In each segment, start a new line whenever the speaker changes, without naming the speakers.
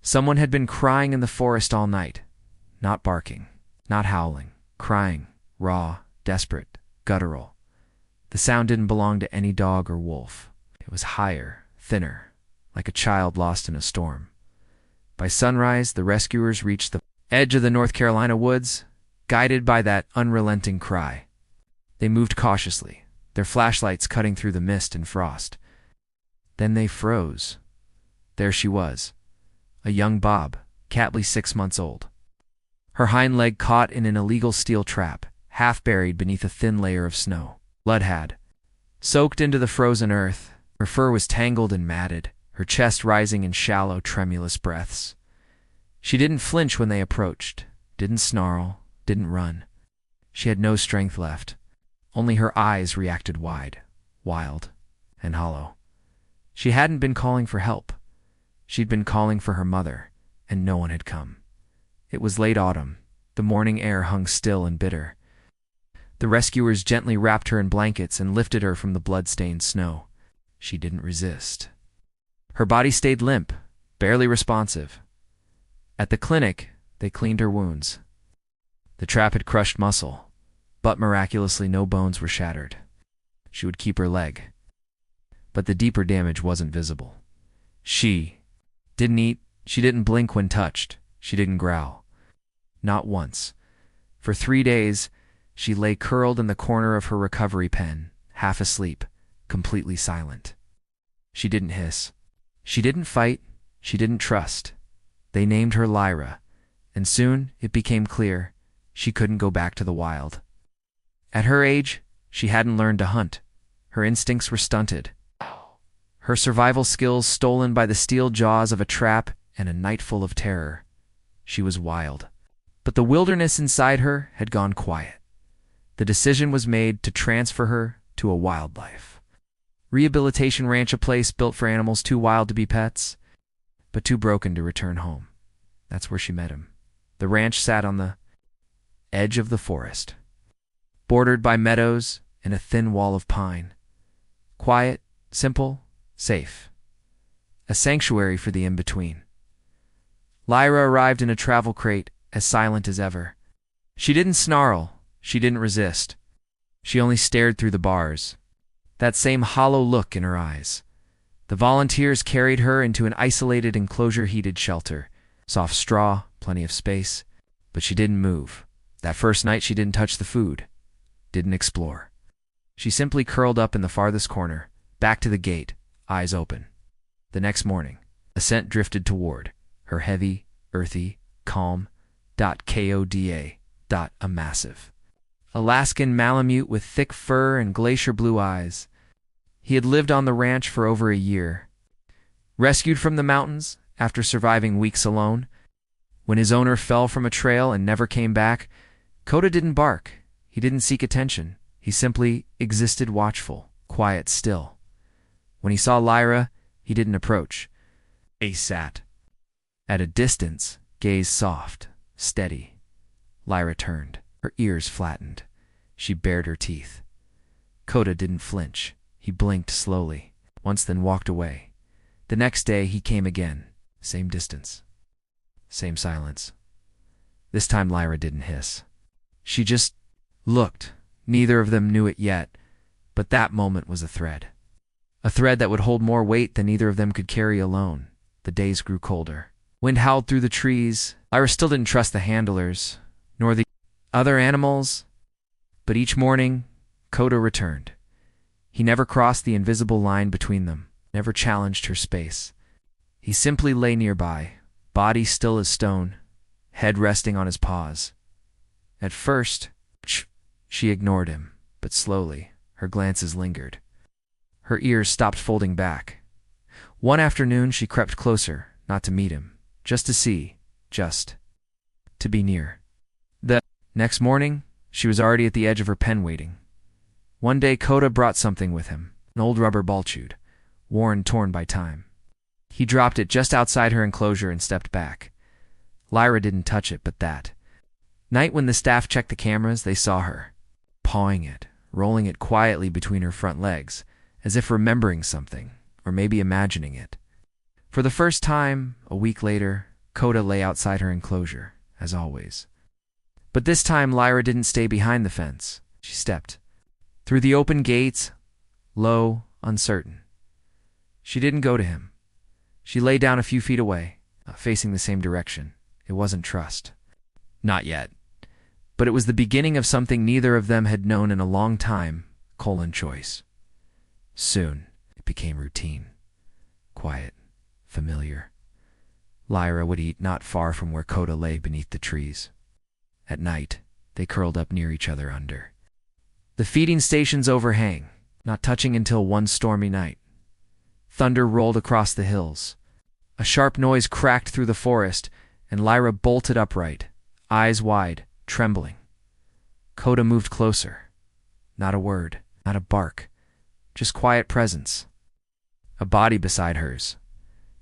Someone had been crying in the forest all night. Not barking, not howling, crying, raw, desperate, guttural. The sound didn't belong to any dog or wolf. It was higher, thinner, like a child lost in a storm. By sunrise, the rescuers reached the edge of the North Carolina woods, guided by that unrelenting cry. They moved cautiously, their flashlights cutting through the mist and frost. Then they froze. There she was, a young Bob, Catley 6 months old. Her hind leg caught in an illegal steel trap, half buried beneath a thin layer of snow. Blood had soaked into the frozen earth. Her fur was tangled and matted, her chest rising in shallow, tremulous breaths. She didn't flinch when they approached, didn't snarl, didn't run. She had no strength left. Only her eyes reacted wide, wild, and hollow. She hadn't been calling for help. She'd been calling for her mother, and no one had come. It was late autumn. The morning air hung still and bitter. The rescuers gently wrapped her in blankets and lifted her from the blood-stained snow. She didn't resist. Her body stayed limp, barely responsive. At the clinic, they cleaned her wounds. The trap had crushed muscle, but miraculously no bones were shattered. She would keep her leg. But the deeper damage wasn't visible. She didn't eat, she didn't blink when touched, she didn't growl. Not once. For 3 days, she lay curled in the corner of her recovery pen, half asleep, completely silent. She didn't hiss. She didn't fight. She didn't trust. They named her Lyra, and soon it became clear she couldn't go back to the wild. At her age, she hadn't learned to hunt. Her instincts were stunted. Her survival skills stolen by the steel jaws of a trap and a night full of terror. She was wild. But the wilderness inside her had gone quiet. The decision was made to transfer her to a wildlife rehabilitation ranch, a place built for animals too wild to be pets, but too broken to return home. That's where she met him. The ranch sat on the edge of the forest, bordered by meadows and a thin wall of pine. Quiet, simple, safe. A sanctuary for the in-between. Lyra arrived in a travel crate, as silent as ever. She didn't snarl. She didn't resist. She only stared through the bars. That same hollow look in her eyes. The volunteers carried her into an isolated enclosure-heated shelter. Soft straw, plenty of space. But she didn't move. That first night she didn't touch the food. Didn't explore. She simply curled up in the farthest corner, back to the gate, eyes open. The next morning, a scent drifted toward her, heavy, earthy, calm, KODA, a massive Alaskan Malamute with thick fur and glacier blue eyes. He had lived on the ranch for over a year. Rescued from the mountains after surviving weeks alone, when his owner fell from a trail and never came back, Coda didn't bark. He didn't seek attention. He simply existed watchful, quiet still. When he saw Lyra, he didn't approach. He sat at a distance, gaze soft, steady. Lyra turned, her ears flattened. She bared her teeth. Coda didn't flinch. He blinked slowly, once, then walked away. The next day he came again. Same distance. Same silence. This time Lyra didn't hiss. She just looked. Neither of them knew it yet, but that moment was a thread. A thread that would hold more weight than either of them could carry alone. The days grew colder. Wind howled through the trees. Lyra still didn't trust the handlers, nor the other animals. But each morning, Coda returned. He never crossed the invisible line between them, never challenged her space. He simply lay nearby, body still as stone, head resting on his paws. At first, she ignored him, but slowly, her glances lingered. Her ears stopped folding back. One afternoon she crept closer, not to meet him, just to see, just to be near. The next morning, she was already at the edge of her pen waiting. One day Coda brought something with him, an old rubber ball chute, worn, torn by time. He dropped it just outside her enclosure and stepped back. Lyra didn't touch it, but that night when the staff checked the cameras, they saw her, pawing it, rolling it quietly between her front legs, as if remembering something, or maybe imagining it. For the first time, a week later, Coda lay outside her enclosure, as always. But this time Lyra didn't stay behind the fence. She stepped through the open gates, low, uncertain. She didn't go to him. She lay down a few feet away, facing the same direction. It wasn't trust. Not yet. But it was the beginning of something neither of them had known in a long time, choice. Soon, it became routine. Quiet, familiar. Lyra would eat not far from where Coda lay beneath the trees. At night, they curled up near each other under the feeding stations overhang, not touching until one stormy night. Thunder rolled across the hills. A sharp noise cracked through the forest, and Lyra bolted upright, eyes wide, trembling. Coda moved closer. Not a word, not a bark, just quiet presence. A body beside hers.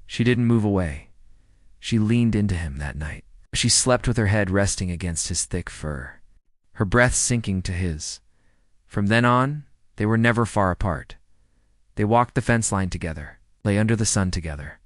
She didn't move away. She leaned into him that night. She slept with her head resting against his thick fur, her breath sinking to his. From then on, they were never far apart. They walked the fence line together, lay under the sun together,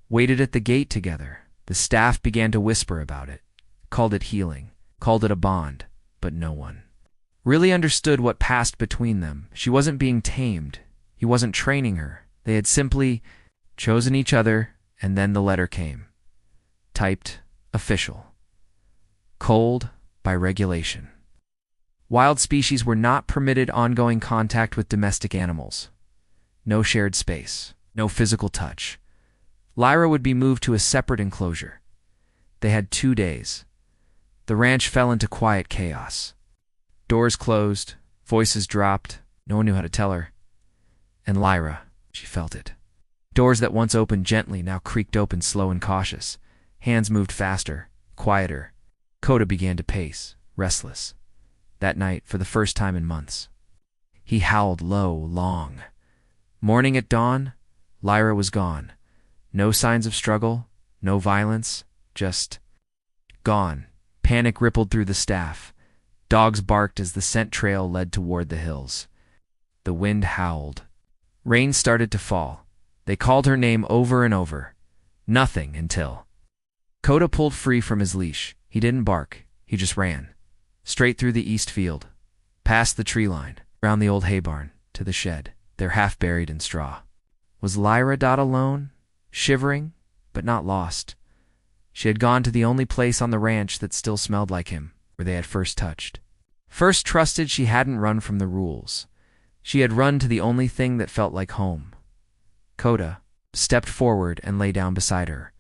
waited at the gate together. The staff began to whisper about it, called it healing, called it a bond, but no one really understood what passed between them. She wasn't being tamed. He wasn't training her. They had simply chosen each other, and then the letter came. Typed, official. Cold by regulation. Wild species were not permitted ongoing contact with domestic animals. No shared space, no physical touch. Lyra would be moved to a separate enclosure. They had 2 days. The ranch fell into quiet chaos. Doors closed, voices dropped, no one knew how to tell her. And Lyra, she felt it. Doors that once opened gently now creaked open slow and cautious. Hands moved faster, quieter. Coda began to pace, restless. That night, for the first time in months, he howled low, long. Morning at dawn, Lyra was gone. No signs of struggle, no violence, just gone. Panic rippled through the staff. Dogs barked as the scent trail led toward the hills. The wind howled. Rain started to fall. They called her name over and over. Nothing until Coda pulled free from his leash. He didn't bark. He just ran. Straight through the east field, past the tree line, around the old hay barn, to the shed. They're half buried in straw. Was Lyra Dot alone, shivering, but not lost? She had gone to the only place on the ranch that still smelled like him, where they had first touched. First trusted, she hadn't run from the rules. She had run to the only thing that felt like home. Coda stepped forward and lay down beside her.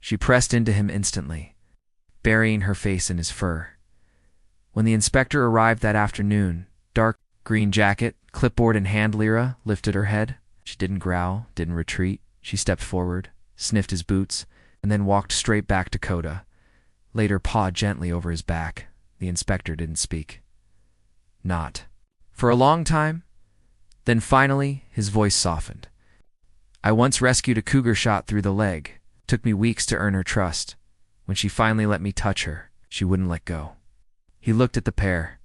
She pressed into him instantly, burying her face in his fur. When the inspector arrived that afternoon, dark green jacket, clipboard in hand, Lyra lifted her head. She didn't growl, didn't retreat. She stepped forward, sniffed his boots, and then walked straight back to Coda. Laid her paw gently over his back. The inspector didn't speak. Not for a long time. Then finally, his voice softened. I once rescued a cougar shot through the leg. Took me weeks to earn her trust. When she finally let me touch her, she wouldn't let go. He looked at the pair.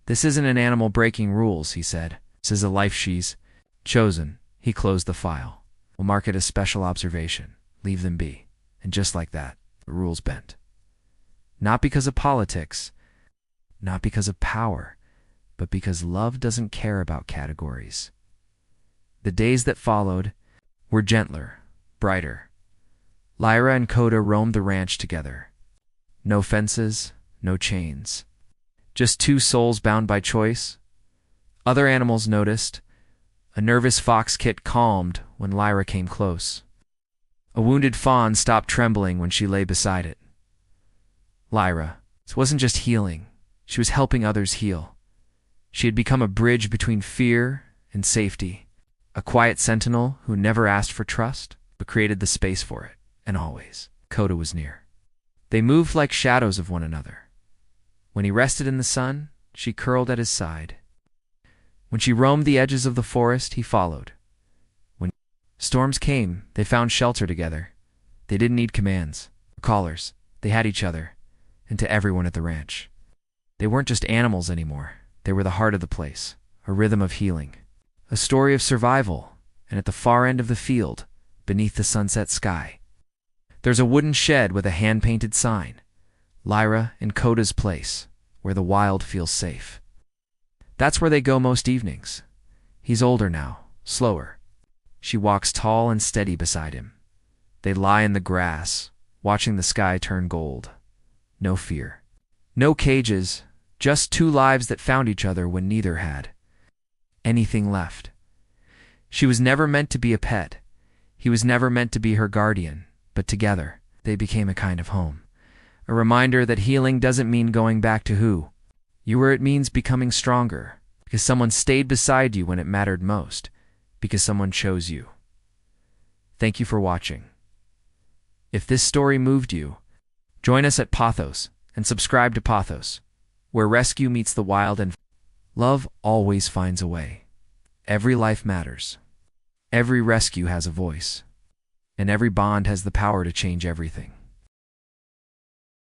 This isn't an animal breaking rules, he said. This is a life she's chosen. He closed the file. We'll mark it as special observation. Leave them be. And just like that, the rules bent. Not because of politics, not because of power, but because love doesn't care about categories. The days that followed were gentler, brighter. Lyra and Coda roamed the ranch together. No fences, no chains. Just 2 souls bound by choice. Other animals noticed. A nervous fox kit calmed when Lyra came close. A wounded fawn stopped trembling when she lay beside it. Lyra, this wasn't just healing. She was helping others heal. She had become a bridge between fear and safety. A quiet sentinel who never asked for trust, but created the space for it. And always, Coda was near. They moved like shadows of one another. When he rested in the sun, she curled at his side. When she roamed the edges of the forest, he followed. When storms came, they found shelter together. They didn't need commands or callers. They had each other, and to everyone at the ranch. They weren't just animals anymore. They were the heart of the place, a rhythm of healing, a story of survival, and at the far end of the field, beneath the sunset sky, There's a wooden shed with a hand-painted sign, Lyra and Coda's place, where the wild feels safe. That's where they go most evenings. He's older now, slower. She walks tall and steady beside him. They lie in the grass, watching the sky turn gold. No fear. No cages, just two lives that found each other when neither had anything left. She was never meant to be a pet. He was never meant to be her guardian, but together, they became a kind of home. A reminder that healing doesn't mean going back to who you were. It means becoming stronger, because someone stayed beside you when it mattered most, because someone chose you. Thank you for watching. If this story moved you, join us at Pawthos and subscribe to Pawthos, where rescue meets the wild and love always finds a way. Every life matters. Every rescue has a voice. And every bond has the power to change everything.